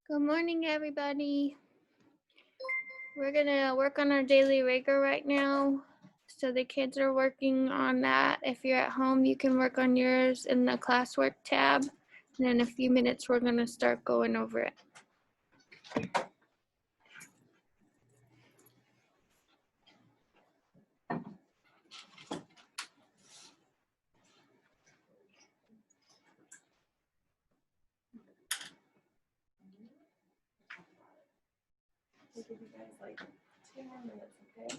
Good morning, everybody. We're gonna work on our daily rigor right now. So the kids are working on that. If you're at home, you can work on yours in the classwork tab. And in a few minutes, we're gonna start going over it. I'll give you guys like 2 more minutes, okay?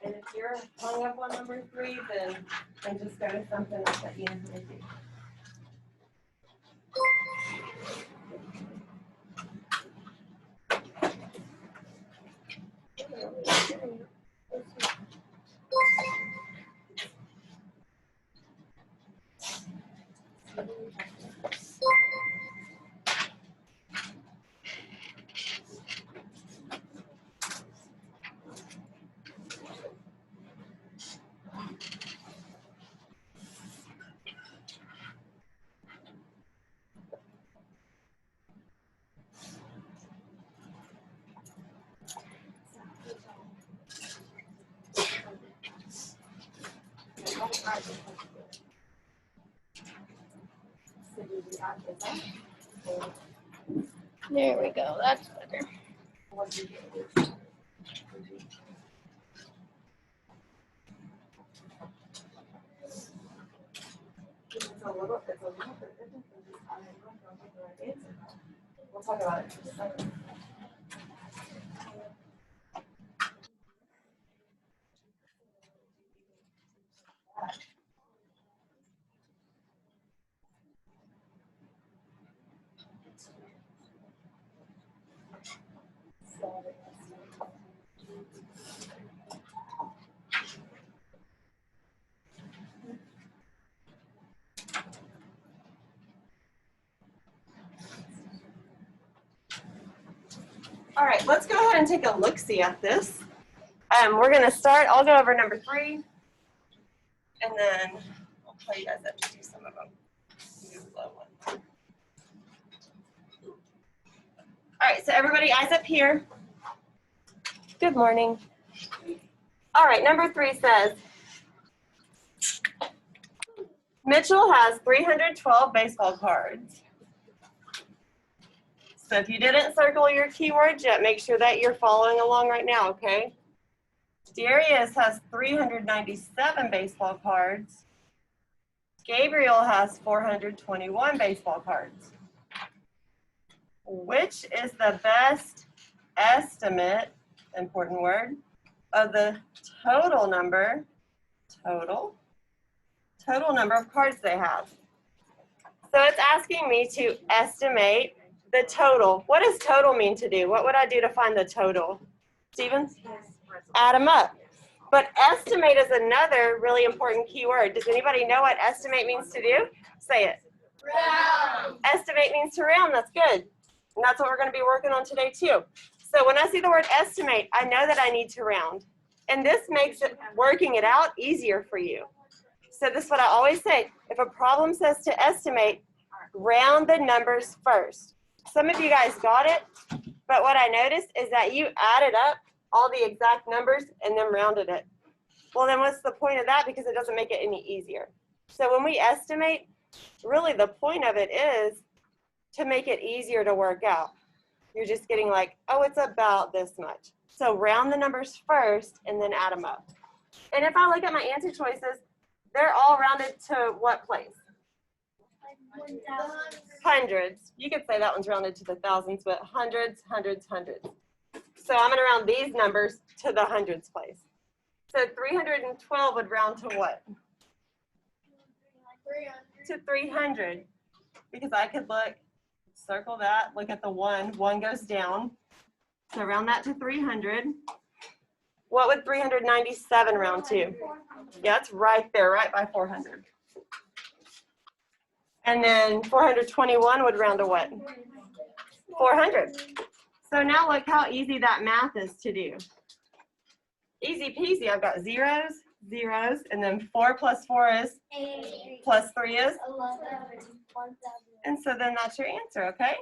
And if you're hung up on number 3, then just go to something else that you know how to do. There we go. That's better. It's a little bit different than just I don't know the right answer. We'll talk about it in just a second. All right, let's go ahead and take a look-see at this. We're going to start, I'll go over number 3, and then I'll tell you guys up to do some of them. All right, so everybody, eyes up here. Good morning. All right, number 3 says, Mitchell has 312 baseball cards. So if you didn't circle your keywords yet, make sure that you're following along right now, okay? Darius has 397 baseball cards. Gabriel has 421 baseball cards. Which is the best estimate, important word, of the total number of cards they have? So it's asking me to estimate the total. What does total mean to do? What would I do to find the total? Stevens? Add them up. But estimate is another really important keyword. Does anybody know what estimate means to do? Say it. Round. Estimate means to round. That's good. And that's what we're going to be working on today too. So when I see the word estimate, I know that I need to round. And this makes it working it out easier for you. So this is what I always say. If a problem says to estimate, round the numbers first. Some of you guys got it, but what I noticed is that you added up all the exact numbers and then rounded it. Well, then what's the point of that? Because it doesn't make it any easier. So when we estimate, really the point of it is to make it easier to work out. You're just getting like, oh, it's about this much. So round the numbers first and then add them up. And if I look at my answer choices, they're all rounded to what place? Hundreds. You could say that one's rounded to the thousands, but hundreds, hundreds, hundreds. So I'm going to round these numbers to the hundreds place. So 312 would round to what? 300. To 300. Because I could look, circle that, look at the 1. 1 goes down. So round that to 300. What would 397 round to? Yeah, it's right there, right by 400. And then 421 would round to what? 400. So now look how easy that math is to do. Easy peasy. I've got zeros, zeros, and then 4 plus 4 is, plus 3 is, and so then that's your answer, okay?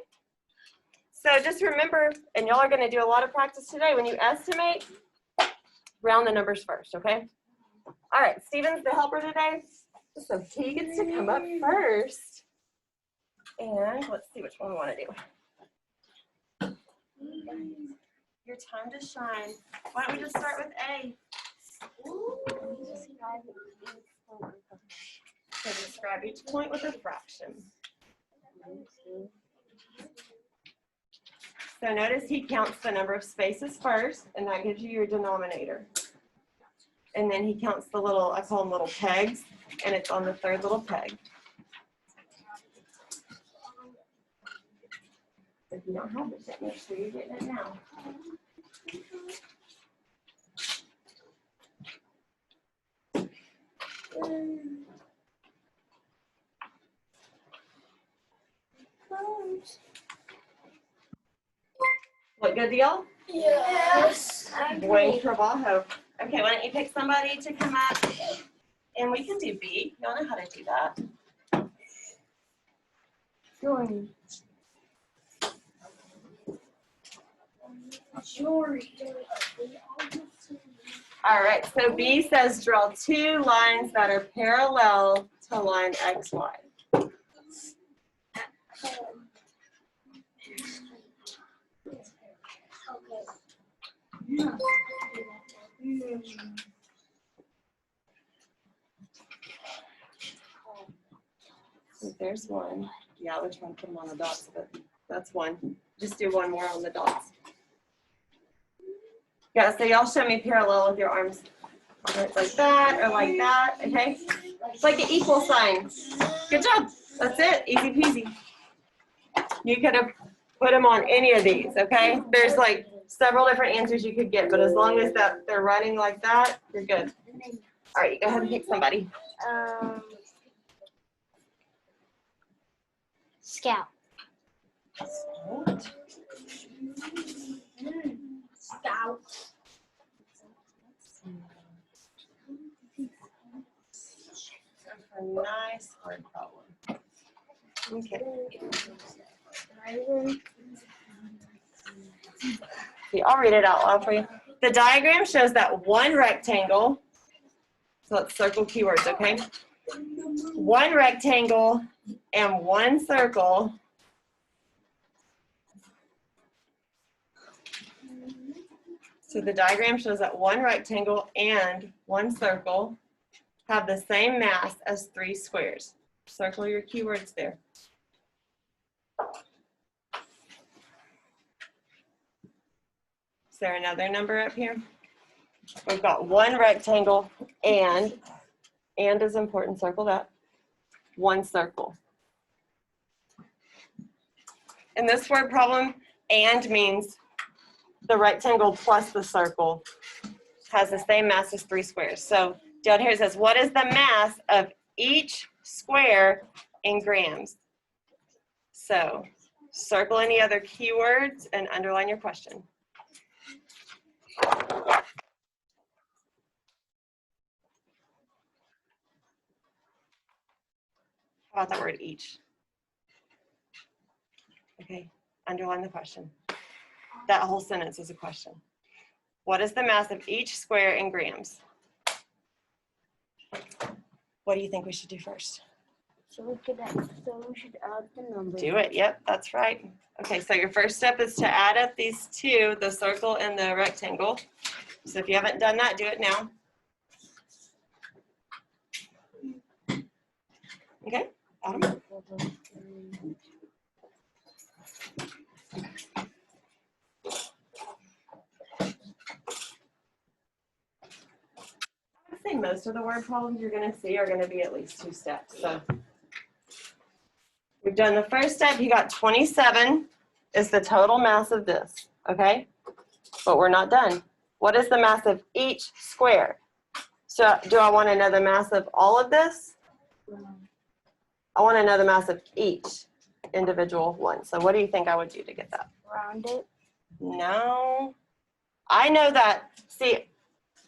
So just remember, and y'all are going to do a lot of practice today, when you estimate, round the numbers first, okay? All right, Steven's the helper today, so he gets to come up first. And let's see which one we want to do. Your time to shine. Why don't we just start with A? So describe each point with a fraction. So notice he counts the number of spaces first, and that gives you your denominator. And then he counts the little, I call them little pegs, and it's on the third little peg. If you don't have it yet, make sure you're getting it now. Look good to y'all? Yes. Buen trabajo. Okay, why don't you pick somebody to come up, and we can do B. Y'all know how to do that. Jordan. All right, so B says draw 2 lines that are parallel to line XY. So there's one. Yeah, we're trying to put them on the dots, but that's one. Just do one more on the dots. Yeah, so y'all show me parallel with your arms. Like that or like that, okay? It's like an equal sign. Good job. That's it. Easy peasy. You could have put them on any of these, okay? There's like several different answers you could get, but as long as that they're running like that, you're good. All right, you go ahead and pick somebody. Scout. Scout. A nice hard problem. Okay. See, I'll read it out loud for you. The diagram shows that one rectangle, so let's circle keywords, okay? One rectangle and one circle so the diagram shows that one rectangle and one circle have the same mass as 3 squares. Circle your keywords there. Is there another number up here? We've got one rectangle and is important, circle that. One circle. In this word problem, and means the rectangle plus the circle has the same mass as 3 squares. So down here it says, what is the mass of each square in grams? So circle any other keywords and underline your question. How about that word each? Okay, underline the question. That whole sentence is a question. What is the mass of each square in grams? What do you think we should do first? So we should add the numbers. Do it, yep, that's right. Okay, so your first step is to add up these two, the circle and the rectangle. So if you haven't done that, do it now. Okay, add them. I would say most of the word problems you're going to see are going to be at least 2 steps. So we've done the first step. You got 27 is the total mass of this, okay? But we're not done. What is the mass of each square? So do I want to know the mass of all of this? I want to know the mass of each individual one. So what do you think I would do to get that? Round it. No. I know that, see,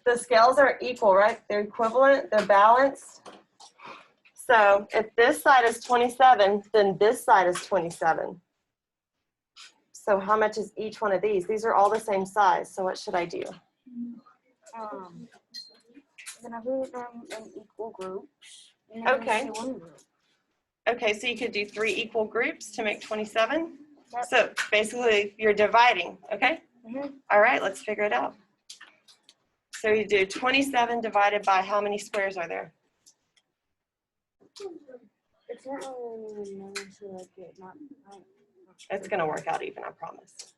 the scales are equal, right? They're equivalent, they're balanced. So if this side is 27, then this side is 27. So how much is each one of these? These are all the same size, so what should I do? Then I put them in equal groups. And Okay. then one group. Okay, so you could do 3 equal groups to make 27. Yep. So basically you're dividing, okay? Mhm. All right, let's figure it out. So you do 27 divided by how many squares are there? It's not really number, so like it not. It's gonna work out even, I promise.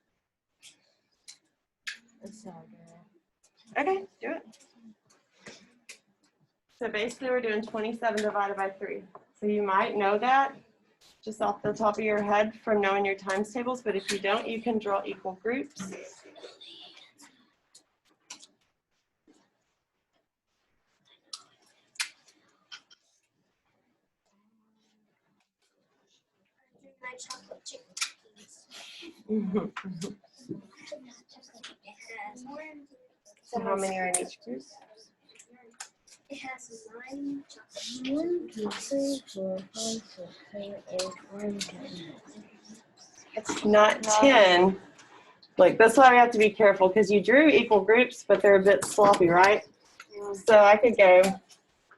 It's not Okay, do it. So basically we're doing 27 divided by 3. So you might know that just off the top of your head from knowing your times tables, but if you don't, you can draw equal groups. My chocolate chip Mhm. So how many are in each group? It has 9 chocolate. 1, 2, 3, 4, 5, 6, 7, 8, 9, 10. It's not 10. Like, that's why we have to be careful because you drew equal groups, but they're a bit sloppy, right? So I could go,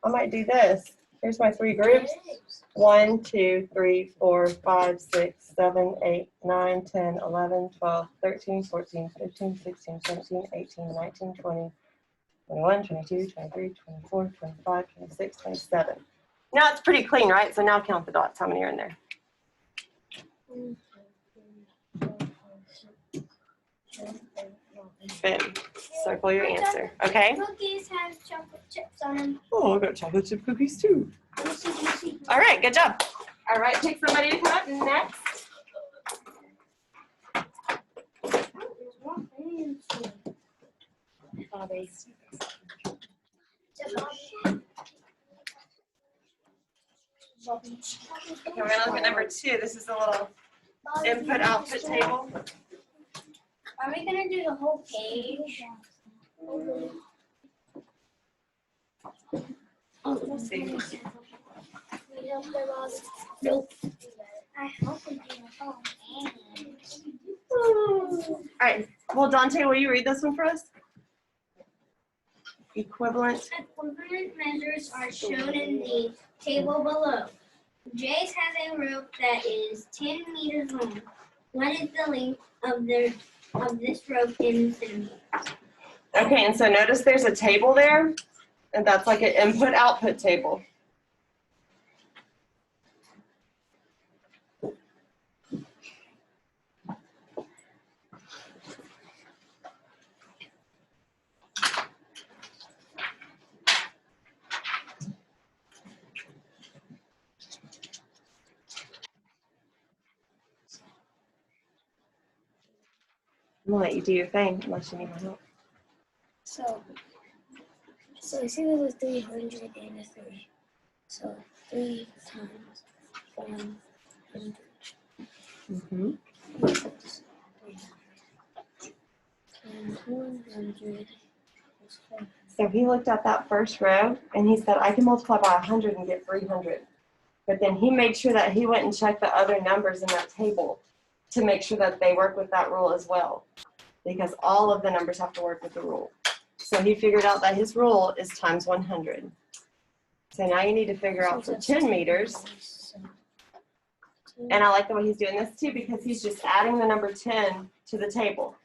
I might do this. Here's my 3 groups. 1, 2, 3, 4, 5, 6, 7, 8, 9, 10, 11, 12, 13, 14, 15, 16, 17, 18, 19, 20, 21, 22, 23, 24, 25, 26, 27. Now it's pretty clean, right? So now count the dots. How many are in there? 1, 2, 3, 4, 5, 6, 7, 8, 9. Boom. Circle your answer. Okay? Cookies have chocolate chips on them. Oh, I got chocolate chip cookies too. All right, good job. All right, pick somebody to come up next. Bobby. Okay, we're gonna look at number 2. This is a little input output table. Are we gonna do the whole page? Let's see. Nope. I hope we do the whole page. All right. Well, Dante, will you read this one for us? Equivalent. Equivalent measures are shown in the table below. Jay's has a rope that is 10 meters long. What is the length of this rope in centimeters? Okay, and so notice there's a table there, and that's like an input-output table. I'm gonna let you do your thing unless you need my help. So I see there's a 300 and a 3. So 3 times 100 Mm-hmm. equals 300. Times 100 is 400. So he looked at that first row and he said, I can multiply by 100 and get 300. But then he made sure that he went and checked the other numbers in that table to make sure that they work with that rule as well. Because all of the numbers have to work with the rule. So he figured out that his rule is times 100. So now you need to figure out for 10 meters. And I like the way he's doing this too because he's just adding the number 10 to the table.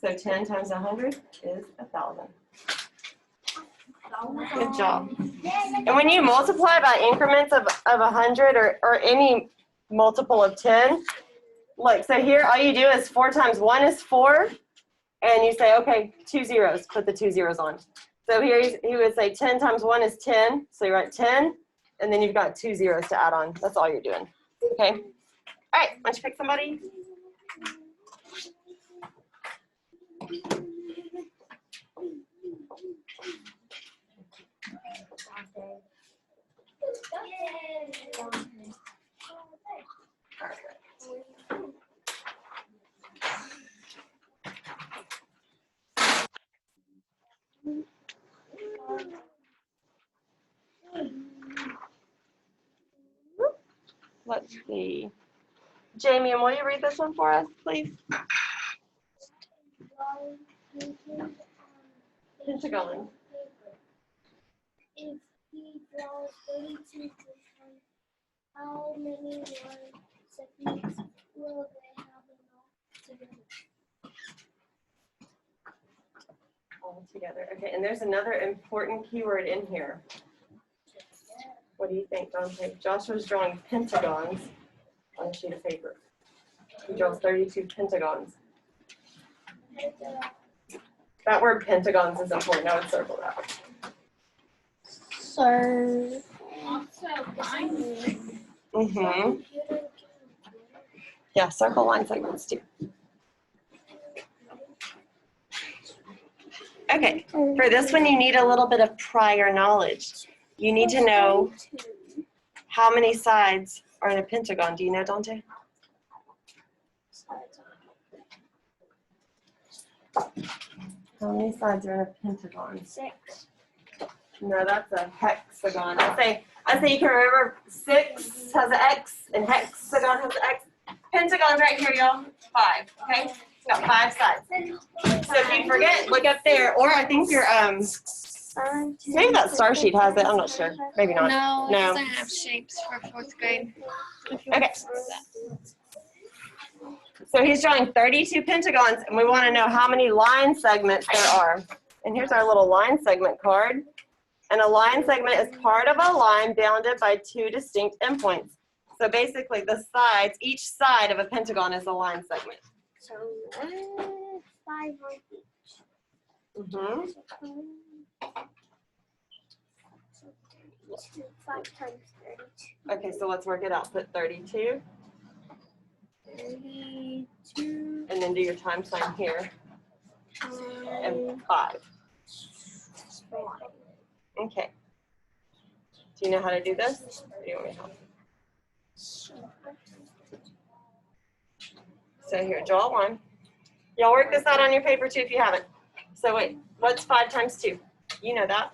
So 10 times 100 is 1,000. Good job. And when you multiply by increments of 100 or any multiple of 10, look, so here all you do is 4 times 1 is 4, and you say, okay, 2 zeros, put the 2 zeros on. So here he would say 10 times 1 is 10, so you write 10, and then you've got 2 zeros to add on. That's all you're doing, okay? All right, why don't you pick somebody? Let's see. Jamie, will you read this one for us, please? Pentagon. If he draws 32 pentagon, how many line segments will they have in all together? All together. Okay, and there's another important keyword in here. What do you think, Dante? Joshua's drawing pentagons on a sheet of paper. He draws 32 pentagons. That word pentagons is important. I would circle that. So, Mm-hmm. Yeah, circle line segments too. Okay, for this one, you need a little bit of prior knowledge. You need to know how many sides are in a pentagon. Do you know, Dante? How many sides are in a pentagon? 6. No, that's a hexagon. I say you can remember 6 has an X and hexagon has an X. Pentagon's right here, y'all. 5. Okay, it's got 5 sides. So if you forget, look up there, or I think your maybe that star sheet has it. I'm not sure. Maybe not. No, it No. doesn't have shapes for 4th grade. Okay. So he's drawing 32 pentagons, and we want to know how many line segments there are. And here's our little line segment card. And a line segment is part of a line bounded by 2 distinct endpoints. So basically, the sides, each side of a pentagon is a line segment. So, 5 on each. Mm-hmm. So 32. 5 times 32. Okay, so let's work it out. Put 32, 32. and then do your time sign here, and 5. Okay. Do you know how to do this? Or do you want me to help? So here, draw one. Y'all work this out on your paper too if you haven't. So wait, what's 5 times 2? You know that.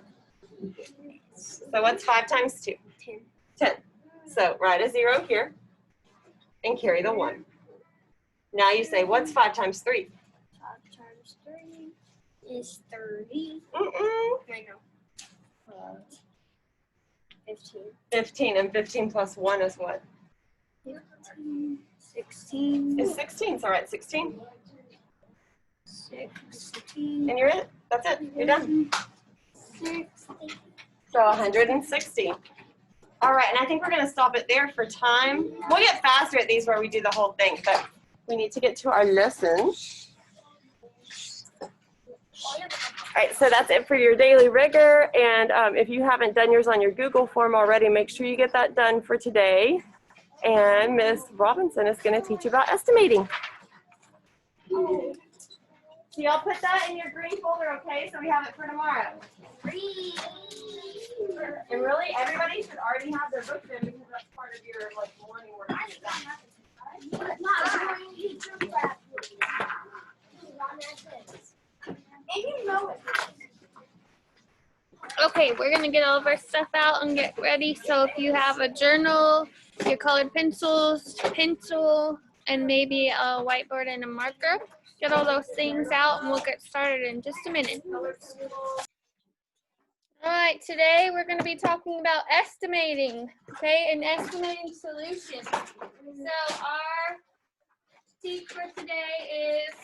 So what's 5 times 2? 10. 10. So write a 0 here and carry the 1. Now you say, what's 5 times 3? 5 times 3 is 30. Mm-mm. I know. 15. 15, and 15 plus 1 is what? 15. 16. Is 16, so write 16. 16. And you're it. That's it. You're done. 60. So 160. All right, and I think we're going to stop it there for time. We'll get faster at these where we do the whole thing, but we need to get to our lesson. All right, so that's it for your daily rigor. And if you haven't done yours on your Google form already, make sure you get that done for today. And Miss Robinson is going to teach you about estimating. So y'all put that in your green folder, okay? So we have it for tomorrow. And really, everybody should already have their book in because that's part of your morning work. Okay, we're gonna get all of our stuff out and get ready. So if you have a journal, your colored pencils, pencil, and maybe a whiteboard and a marker, get all those things out and we'll get started in just a minute. All right, today we're going to be talking about estimating, okay, and estimating solutions. So our sheet for today is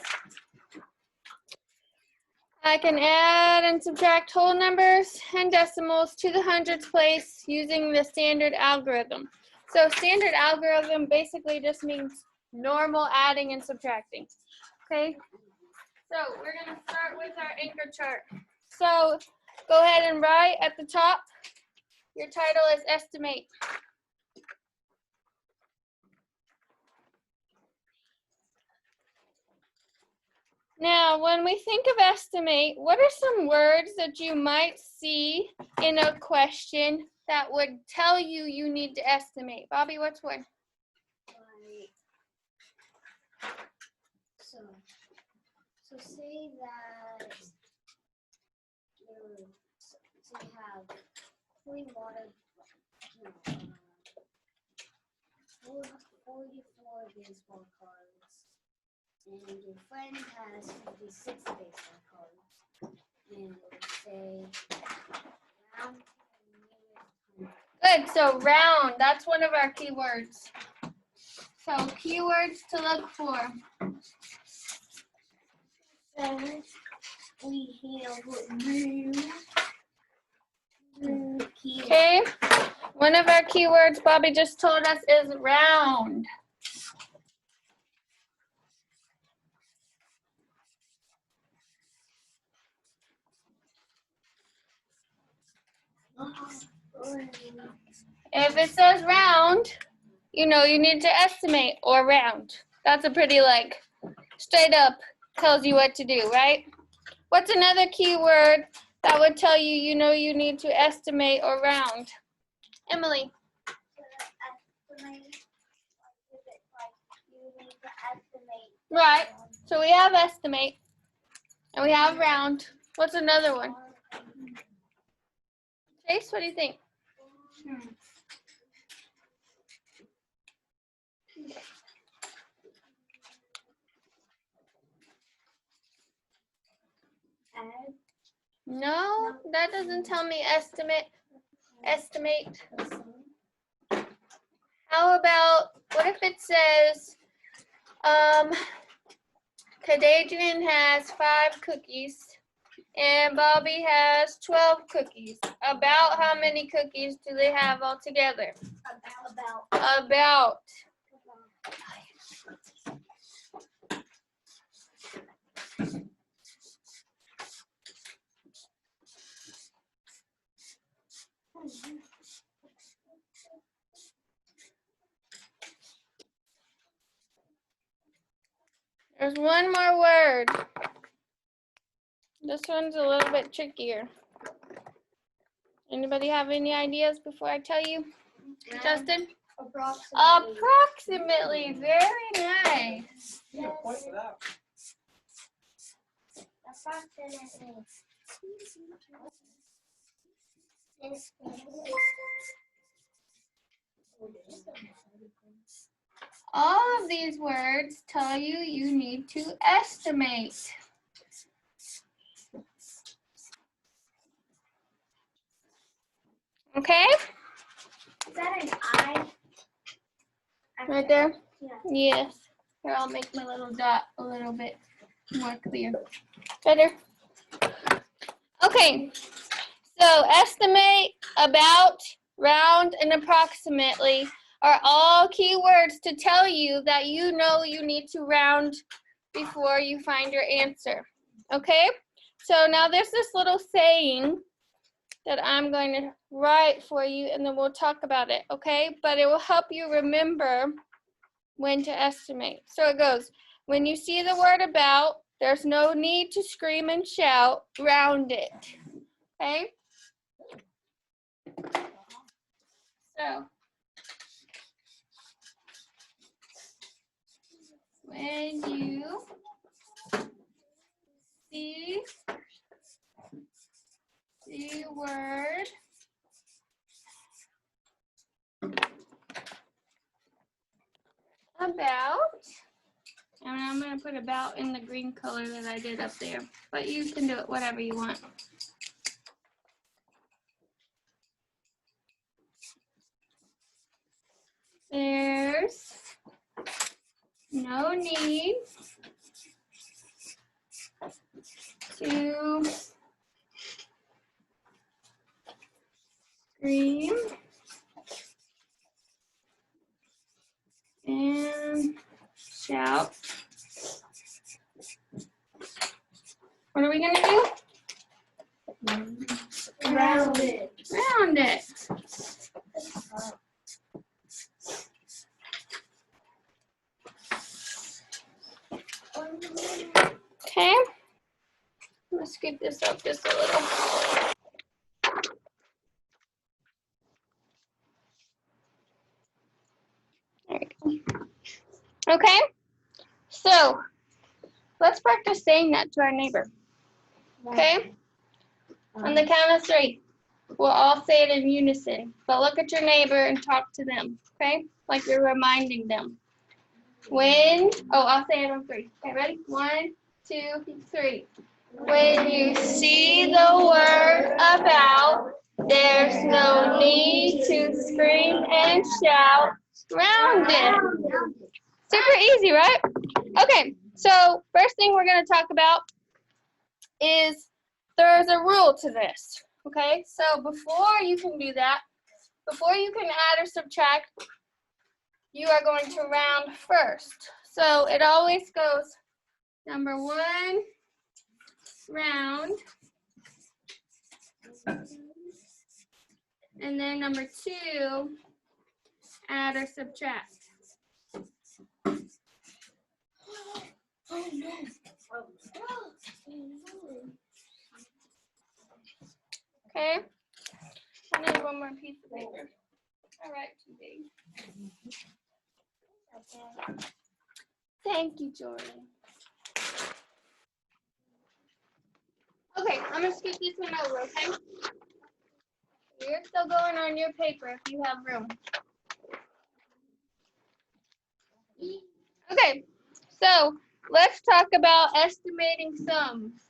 I can add and subtract whole numbers and decimals to the hundreds place using the standard algorithm. So standard algorithm basically just means normal adding and subtracting, okay? So we're going to start with our anchor chart. So go ahead and write at the top, your title is estimate. Now, when we think of estimate, what are some words that you might see in a question that would tell you you need to estimate? Bobby, what's one? So say that you have clean water, 44 baseball cards, and your friend has 56 baseball cards, and say round Good, so round, that's one of our keywords. So keywords to look for. We have Okay, one of our keywords Bobby just told us is round. If it says round, you know you need to estimate or round. That's a pretty like straight up tells you what to do, right? What's another keyword that would tell you you know you need to estimate or round? Emily. Right. So we have estimate and we have round. What's another one? Chase, what do you think? No, that doesn't tell me estimate. How about, what if it says, Kadadrian has 5 cookies and Bobby has 12 cookies. About how many cookies do they have altogether? About. There's one more word. This one's a little bit trickier. Anybody have any ideas before I tell you? Justin? Approximately. Very nice. All of these words tell you you need to estimate. Okay? Is that an I? Right there? Yeah. Yes. Here, I'll make my little dot a little bit more clear. Better? Okay. So estimate, about, round, and approximately are all keywords to tell you that you know you need to round before you find your answer. Okay? So now there's this little saying that I'm going to write for you and then we'll talk about it, okay? But it will help you remember when to estimate. So it goes, when you see the word about, there's no need to scream and shout, round it, okay? So, when you see the word about, and I'm going to put about in the green color that I did up there, but you can do it whatever you want. There's no need to scream and shout. What are we gonna do? Round it. Round it. Okay. Let's scoop this up just a little. There we go. Okay. So let's practice saying that to our neighbor. Okay? On the count of 3. we'll all say it in unison. But look at your neighbor and talk to them, okay? Like you're reminding them. I'll say it on 3. Okay, ready? 1, 2, 3. When you see the word about, there's no need to scream and shout. Round it. Super easy, right? Okay, so first thing we're going to talk about is there's a rule to this. Okay, so before you can do that, before you can add or subtract, you are going to round first. So it always goes number 1, round, and then number 2, add or subtract. Okay, I need one more piece of paper. All right, too big. Thank you, Jordan. Okay, I'm gonna skip this one over, okay? You're still going on your paper if you have room. Okay, so let's talk about estimating sums.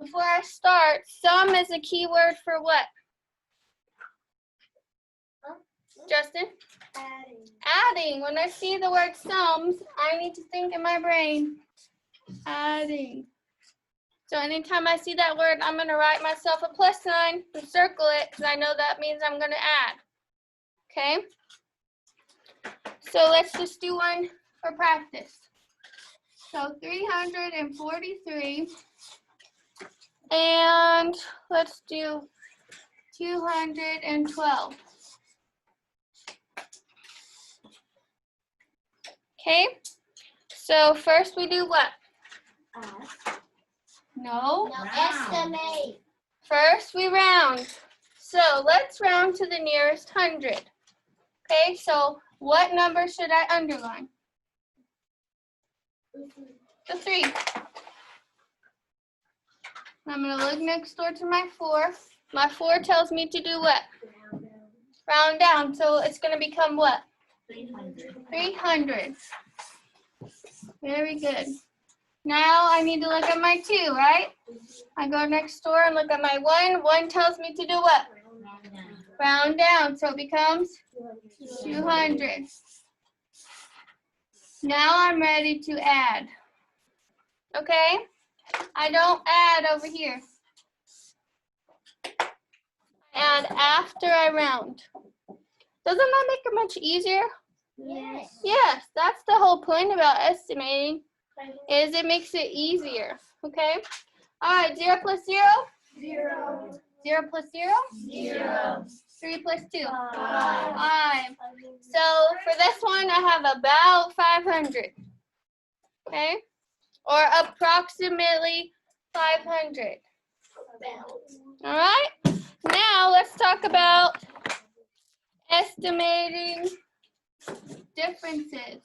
Before I start, sum is a keyword for what? Justin? Adding. When I see the word sums, I need to think in my brain. Adding. So anytime I see that word, I'm going to write myself a plus sign and circle it because I know that means I'm going to add. Okay? So let's just do one for practice. So 343. And let's do 212. Okay, so first we do what? No. Estimate. First we round. So let's round to the nearest 100. Okay, so what number should I underline? The 3. I'm going to look next door to my 4. My 4 tells me to do what? Round down. So it's going to become what? 300. Very good. Now I need to look at my 2, right? I go next door and look at my 1. 1 tells me to do what? Round down. So it becomes 200. Now I'm ready to add. Okay? I don't add over here. I add after I round. Doesn't that make it much easier? Yes. Yes, that's the whole point about estimating, is it makes it easier. Okay? All right, 0 plus 0? 0. 0 plus 0? 0. 3 plus 2? 5. 5. So for this one, I have about 500. Okay? Or approximately 500. All right? Now let's talk about estimating differences.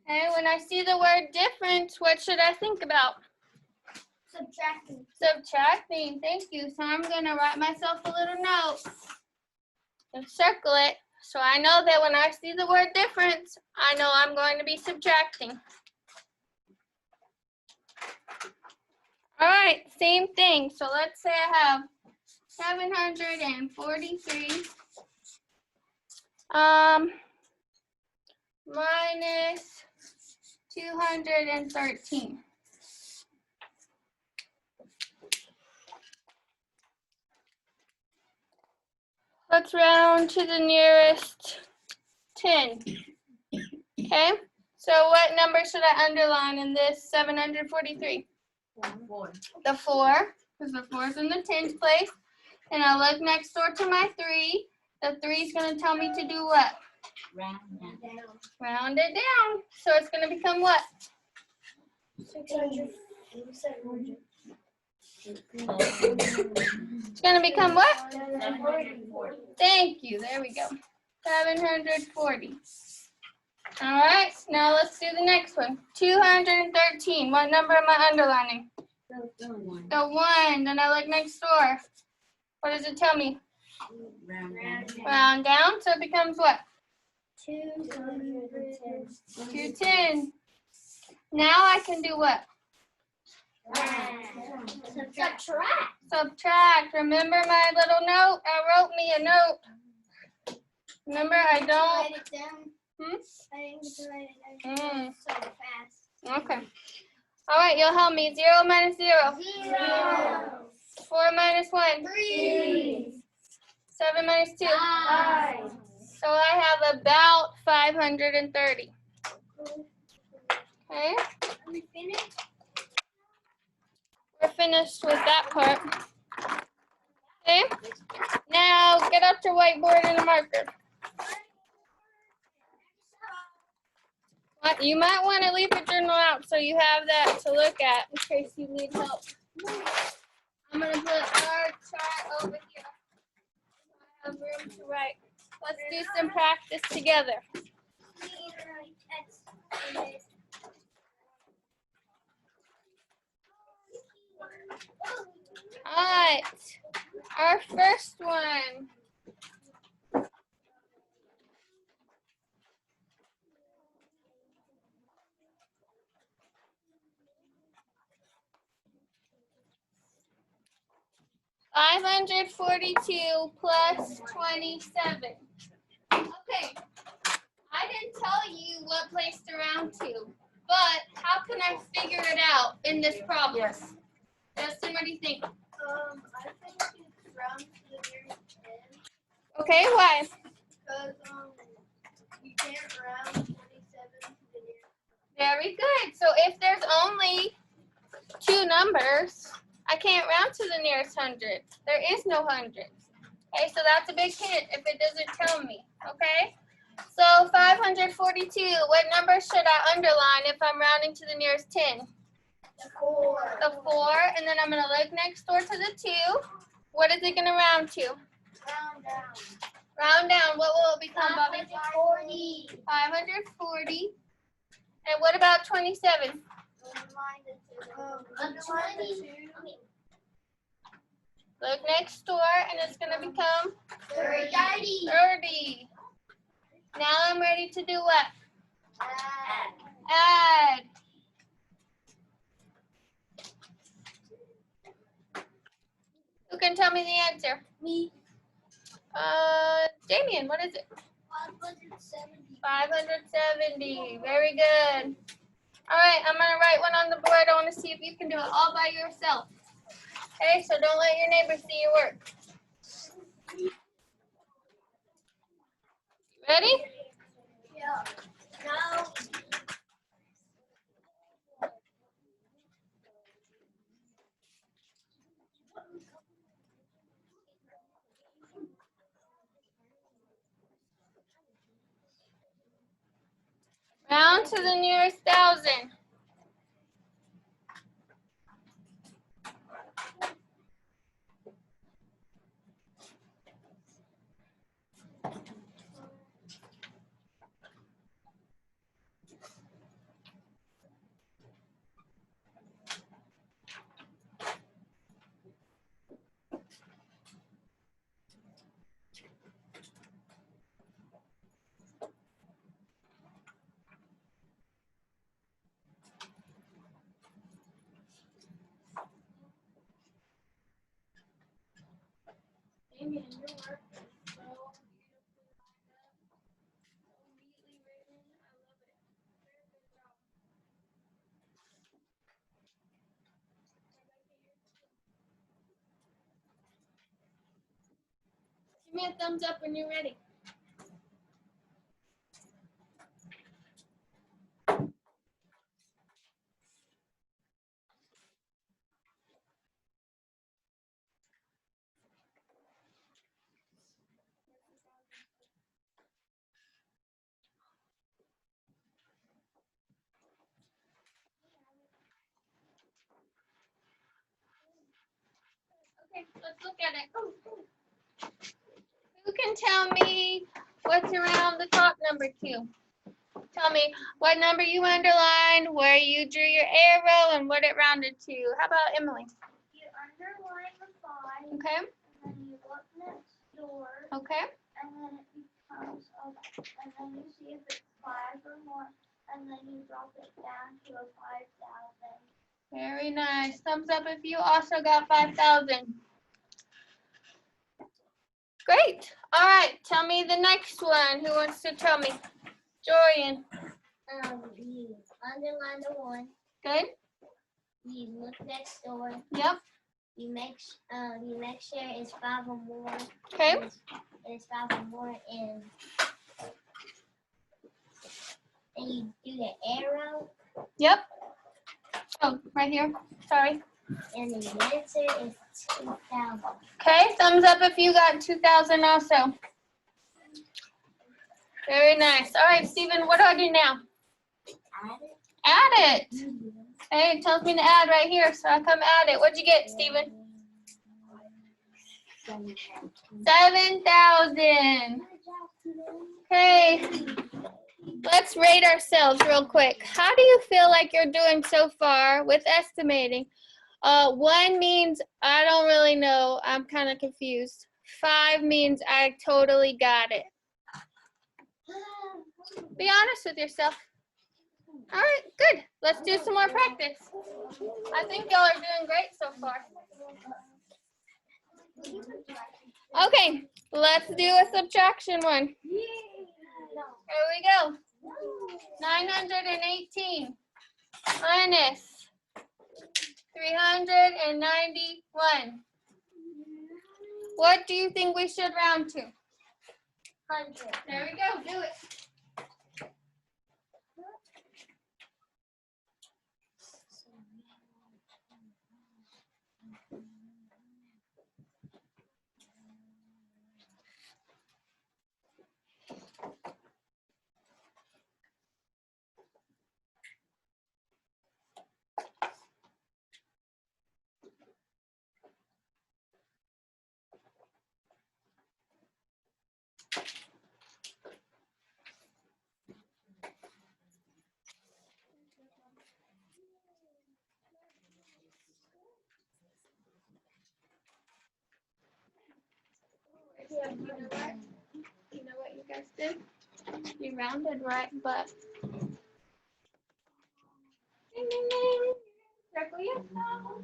Okay, when I see the word difference, what should I think about? Subtracting. Subtracting, thank you. So I'm going to write myself a little note and circle it so I know that when I see the word difference, I know I'm going to be subtracting. All right, same thing. So let's say I have 743 minus 213. Let's round to the nearest 10. Okay, so what number should I underline in this 743? 4. The 4, because the 4 is in the tens place. And I'll look next door to my 3, The 3 is going to tell me to do what? Round down. Round it down. So it's going to become what? 600. 700. It's going to become what? 740. Thank you. There we go. 740. All right. Now let's do the next one. 213. What number am I underlining? The one. The 1. Then I look next door. What does it tell me? Round down. Round down. So it becomes what? 210. 210. Now I can do what? Subtract. Subtract. Remember my little note? I wrote me a note. Remember, I don't. Write it down. Hmm? I didn't get to write it down so fast. Okay. All right, you'll help me. 0 minus 0. 0. 4 minus 1. 3. 7 minus 2. 5. So I have about 530. Okay, Are we finished? we're finished with that part. Okay, now get out your whiteboard and a marker. You might want to leave your journal out so you have that to look at in case you need help. I'm going to put our chart over here. I have room to write. Let's do some practice together. All right, our first one. $542 plus 27. Okay, I didn't tell you what place to round to, but how can I figure it out in this problem? Yes. Justin, what do you think? I think it's round to the nearest 10 Okay, why? because you can't round 27 to the nearest. Very good. So if there's only 2 numbers, I can't round to the nearest 100. There is no hundreds. Okay, so that's a big hint if it doesn't tell me. Okay? So 542, what number should I underline if I'm rounding to the nearest 10? The 4. The 4, and then I'm going to look next door to the 2. What is it going to round to? Round down. Round down. What will it become, Bobby? 540. 540. And what about 27? Underline the 2. Look next door, and it's going to become 30. 30. Now I'm ready to do what? Add. Add. Who can tell me the answer? Me. Damien, what is it? 570. 570. Very good. All right, I'm going to write one on the board. I want to see if you can do it all by yourself. Okay, so don't let your neighbors see your work. Ready? Yeah. No. Round to the nearest 1,000. Damien, your work is so beautifully lined up. So neatly written. I love it. Very good job. Give me a thumbs up when you're ready. Okay, let's look at it. Who can tell me what's around the top number 2? Tell me what number you underlined, where you drew your arrow, and what it rounded to. How about Emily? You underline the 5, Okay, and then you look next door, okay. and then it becomes and then you see if it's 5 or more, and then you drop it down to a 5,000. Very nice. Thumbs up if you also got 5,000. Great. All right, tell me the next one. Who wants to tell me? Jorian. You underline the 1. Good? You look next door. Yep. You make sure it's 5 or more. Okay. It's 5 or more, and you do the arrow, Yep. Oh, right here. Sorry. and the answer is 2,000. Okay, thumbs up if you got 2,000 also. Very nice. All right, Stephen, what do I do now? Add it. Hey, it tells me to add right here, so I come add it. What'd you get, Stephen? 7,000. Okay, let's rate ourselves real quick. How do you feel like you're doing so far with estimating? 1 means I don't really know. I'm kind of confused. 5 means I totally got it. Be honest with yourself. All right, good. Let's do some more practice. I think y'all are doing great so far. Okay, let's do a subtraction one. Here we go. 918 minus 391. What do you think we should round to? 100. There we go, do it. Yeah, you know what you guys did? You rounded right, but ding, ding, ding. Circle yourself.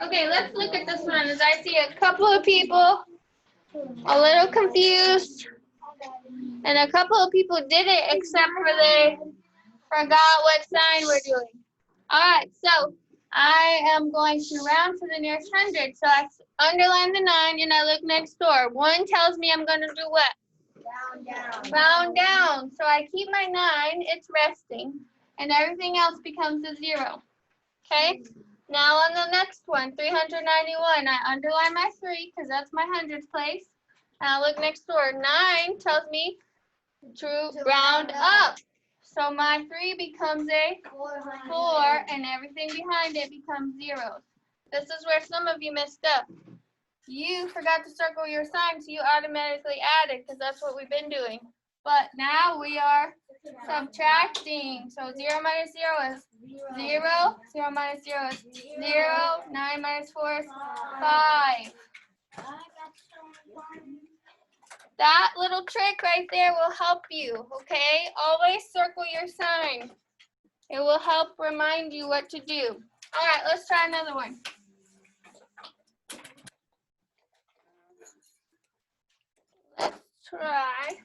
Okay, let's look at this one. As I see a couple of people a little confused, and a couple of people did it, except for they forgot what sign we're doing. All right, so I am going to round to the nearest 100. So I underline the 9 and I look next door. 1 tells me I'm going to do what? Round down. Round down. So I keep my 9, it's resting, and everything else becomes a 0. Okay? Now on the next one, 391, I underline my 3 because that's my hundreds place. And I look next door. 9 tells me to round up. So my 3 becomes a 4, and everything behind it becomes zeros. This is where some of you messed up. You forgot to circle your sign, so you automatically added because that's what we've been doing. But now we are subtracting. So 0 minus 0 is 0. 0 minus 0 is 0. 9 minus 4 is 5. That little trick right there will help you, okay? Always circle your sign. It will help remind you what to do. All right, let's try another one. Let's try.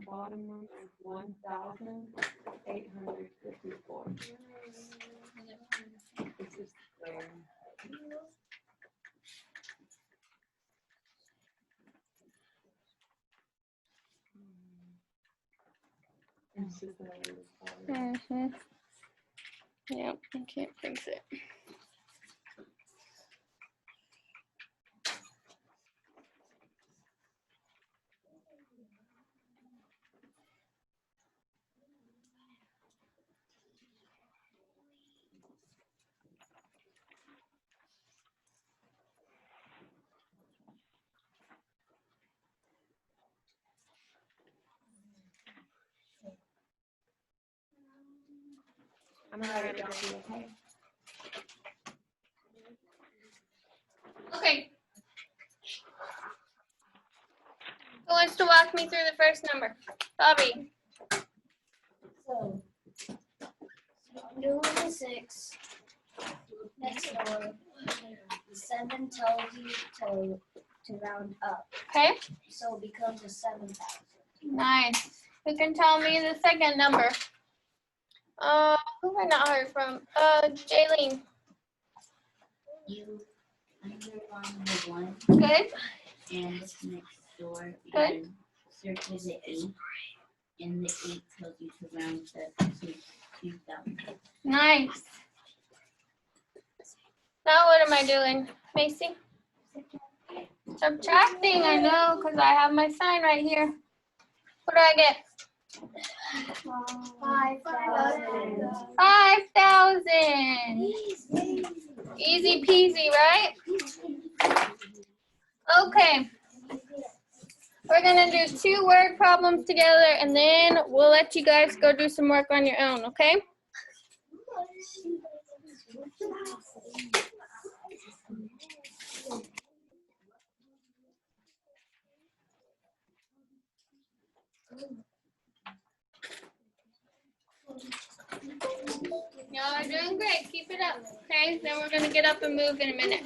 bottom one is 1,854. This is there. This is the Mm-hmm. Yep, I can't fix it. I'm gonna write it down. Okay. Okay. Who wants to walk me through the first number? Bobby. So, I'm doing the 6. Next door. 7 tells you to round up. Okay. So it becomes a 7,000. Nice. Who can tell me the second number? Who have I not heard from? Jaylene. You underline the 1 Good. and this next door. Good. You circle the 8 and the 8 tells you to round up to 2,000. Nice. Now what am I doing, Macy? Subtracting, I know, because I have my sign right here. What do I get? 5,000. 5,000. Easy peasy, right? Okay. We're gonna do 2 word problems together and then we'll let you guys go do some work on your own, okay? Y'all are doing great. Keep it up. Okay, then we're gonna get up and move in a minute.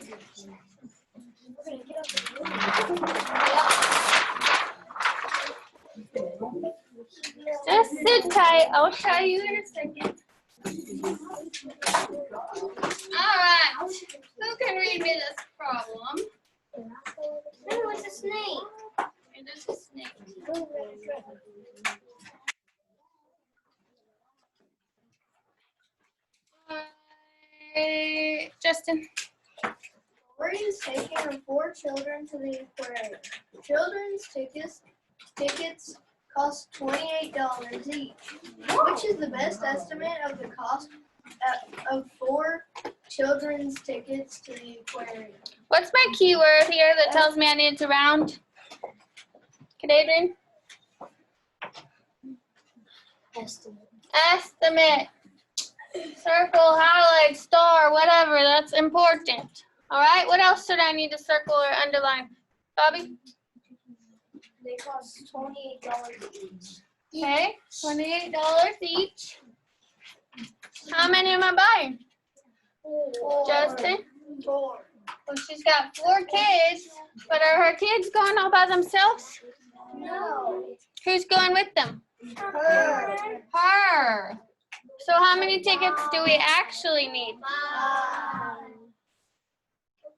Just sit tight. I'll show you in a second. All right. Who can read me this problem? Oh, it's a snake. It is a snake. Justin. Lori is taking her 4 children to the aquarium. Children's tickets cost $28 each. Which is the best estimate of the cost of 4 children's tickets to the aquarium? What's my keyword here that tells me I need to round? Adrian? Estimate. Circle, highlight, star, whatever. That's important. All right. What else should I need to circle or underline? Bobby? They cost $28 each. Okay. $28 each. How many am I buying? 4. Justin? 4. Well, she's got 4 kids, but are her kids going all by themselves? No. Who's going with them? Her. Her. So how many tickets do we actually need?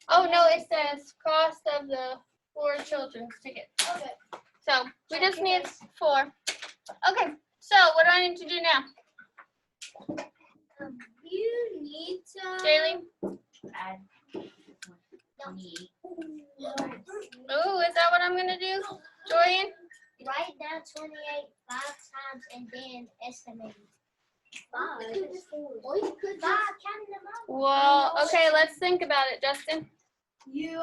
Oh, no, it says cost of the 4 children's tickets. Okay. So we just need 4. Okay, so what do I need to do now? You need to. Jaylene? Add 28. Oh, is that what I'm going to do? Jorian? Write down 28 5 times and then estimate. 5. Or you could 5, count them up. Well, okay, let's think about it, Justin. You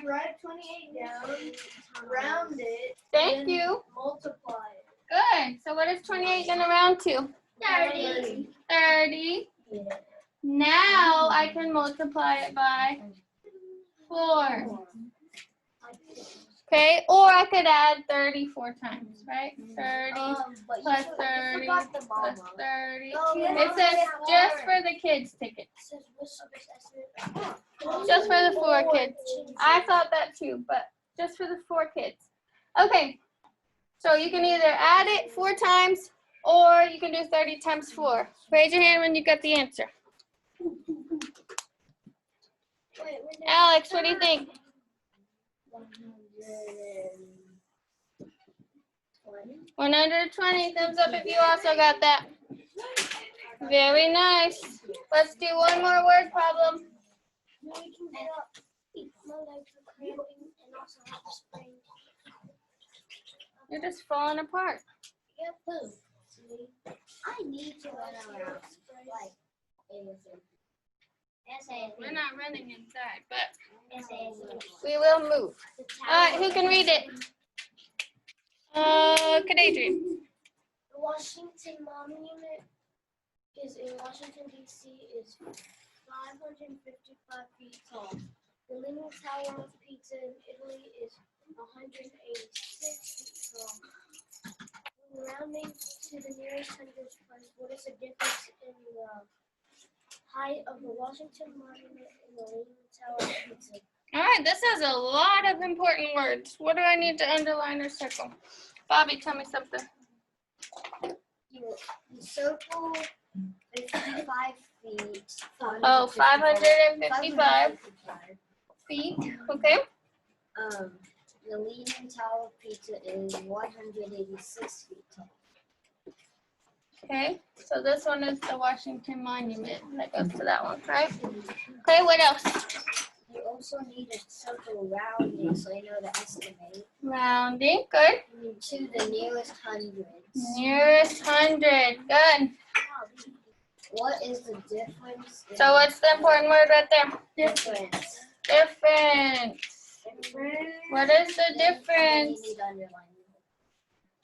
write 28 down, round it, Thank then you. multiply it. Good. So what is 28 going to round to? 30. 30. Now I can multiply it by 4. Okay, or I could add 30 4 times, right? 30 But plus you 30 forgot the plus mama. 30. No, It says just for the kids tickets. Just for the 4 kids. I thought that too, but just for the 4 kids. Okay, So you can either add it 4 times or you can do 30 times 4. Raise your hand when you got the answer. Alex, what do you think? 120. Thumbs up if you also got that. Very nice. Let's do one more word problem. My legs are cramping and also have a sprain. You're just falling apart. Get food. I need to run around. Like, We're not running inside, but SASB. we will move. All right, who can read it? Kadadrian. The Washington Monument is in Washington, D.C. is 555 feet tall. The Leaning Tower of Pisa in Italy is 186 feet tall. When rounding to the nearest hundredth place, what is the difference in the height of the Washington Monument and the Leaning Tower of Pisa? All right, this has a lot of important words. What do I need to underline or circle? Bobby, tell me something. The circle 55 feet. Oh, 555 feet. Okay. The Leaning Tower of Pisa is 186 feet tall. Okay, so this one is the Washington Monument. That goes to that one, right? Okay, what else? You also need a circle rounding so you know to estimate. Rounding, good. To the nearest hundreds. Nearest 100, good. What is the difference? So what's the important word right there? difference? Difference. What is the You difference? need to underline.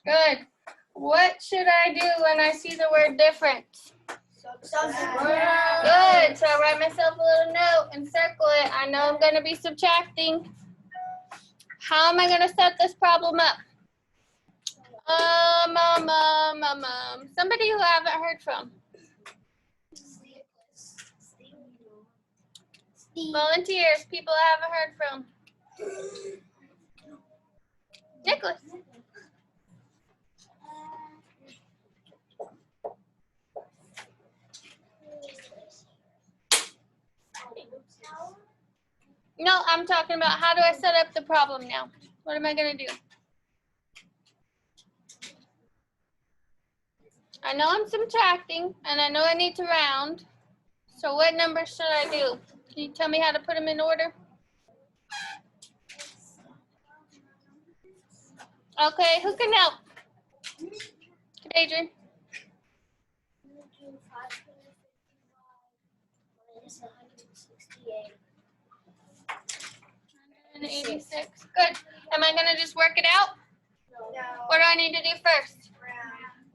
Good. What should I do when I see the word difference? Good. So I write myself a little note and circle it. I know I'm going to be subtracting. How am I going to set this problem up? Somebody who I haven't heard from. Volunteers, people I haven't heard from. Nicholas. No, I'm talking about how do I set up the problem now? What am I going to do? I know I'm subtracting, and I know I need to round. So what number should I do? Can you tell me how to put them in order? Okay, who can help? Adrian. 186. Good. Am I going to just work it out? What do I need to do first?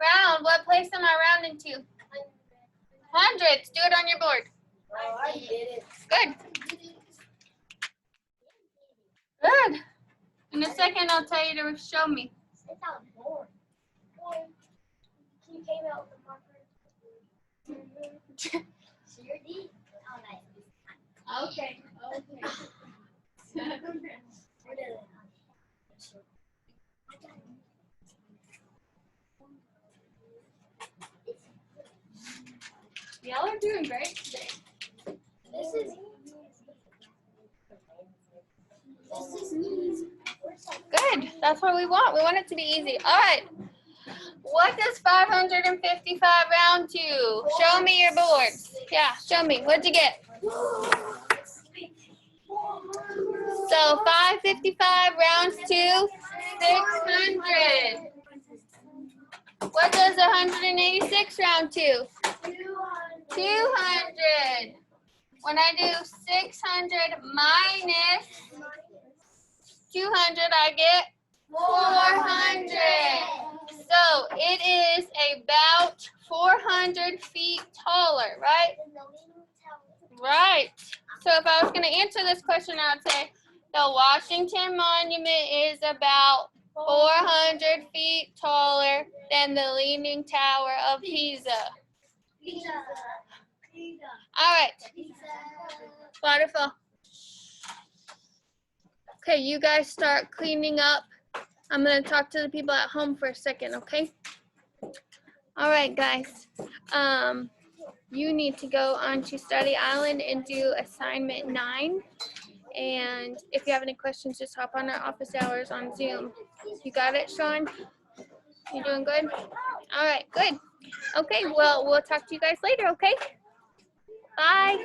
Round. What place am I rounding to? Hundreds. Do it on your board. Oh, I did it. Good. Good. In a second, I'll tell you to show me. It's out bored. He came out with a marker. Sure did. Oh, nice. Okay. Y'all are doing great today. This is easy. Good. That's what we want. We want it to be easy. All right. What does 555 round to? Show me your boards. Yeah, show me. What'd you get? So 555 rounds to 600. What does 186 round to? 200. When I do 600 minus 200, I get 400. So it is about 400 feet taller, right? Right. So if I was going to answer this question, I would say the Washington Monument is about 400 feet taller than the Leaning Tower of Pisa. All right. Waterfall. Okay, you guys start cleaning up. I'm gonna talk to the people at home for a second, okay? All right, guys. You need to go onto Study Island and do assignment 9. And if you have any questions, just hop on our office hours on Zoom. You got it, Sean? You doing good? All right, good. Okay, well, we'll talk to you guys later, okay? Bye.